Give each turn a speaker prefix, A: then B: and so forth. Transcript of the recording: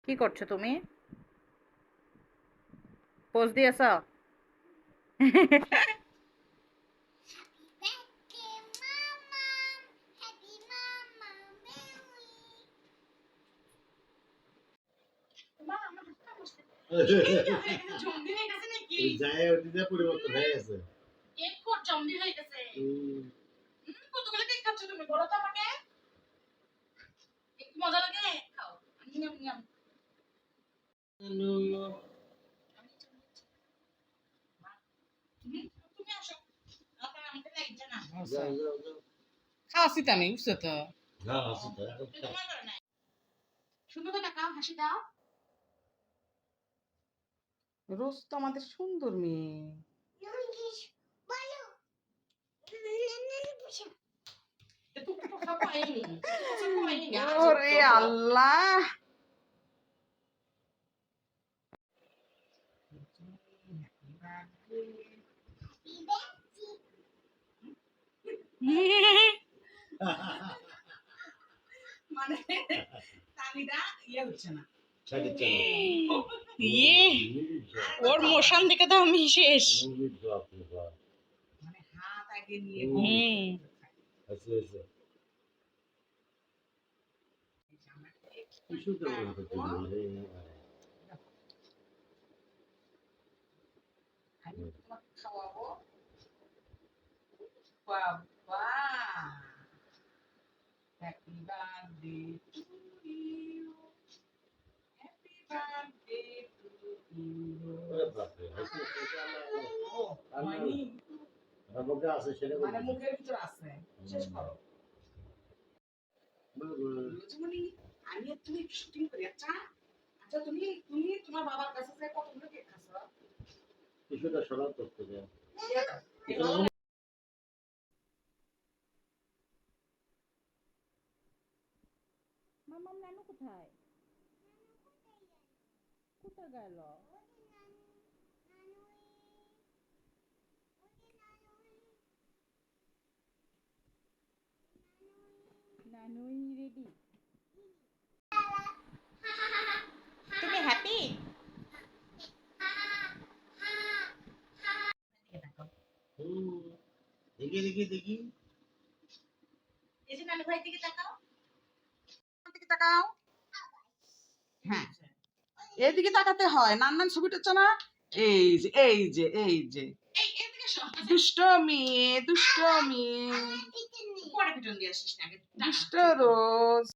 A: কি করছো তুমি? পোজ দিয়েছো?
B: পরিবর্তন হয়ে গেছে।
C: কতগুলো কেক খাচ্ছ তুমি? বলো তো আমাকে, একটু মজা লাগে? খাও। তুমি আসো, আমাকে লাগছে না। খাওয়াছি তো আমি, বুঝছো তো? তোমার করে নাই। সুন্দর করে তাকাও, হাসি দাও। রোজ তো আমাদের সুন্দর মেয়ে। ওরে আল্লাহ, মানে তালিটা ইয়ে হচ্ছে না। ওর মোশন দেখে তো আমি শেষ। মানে হাত আগে নিয়ে খাওয়াবো। বাবা, happy birthday to you, happy birthday to you. মানে মুখের ভিতর আছে, শেষ করো। রোজমণি, আমি আর তুমি শুটিং করি। আচ্ছা আচ্ছা, তুমি তুমি তোমার বাবার কাছে যে কতগুলো কেক খাচ্ছো?
B: কিছুটা সরাব করতে যায়।
A: মামাম নানু কোথায়? কোথায় গেল? নানুই রেডি? তুমি হ্যাপি?
B: দেখি দেখি দেখি।
C: এই যে নানু ভাই দিকে তাকাও, দিকে তাকাও। হ্যাঁ, এইদিকে তাকাতে হয়। নান্নান ছবি টুচ্ছ না? এই যে এই যে এই যে দুষ্ট মেয়ে, দুষ্ট মেয়ে। পরে পিটন দিয়ে আসিস না, দুষ্ট রোজ।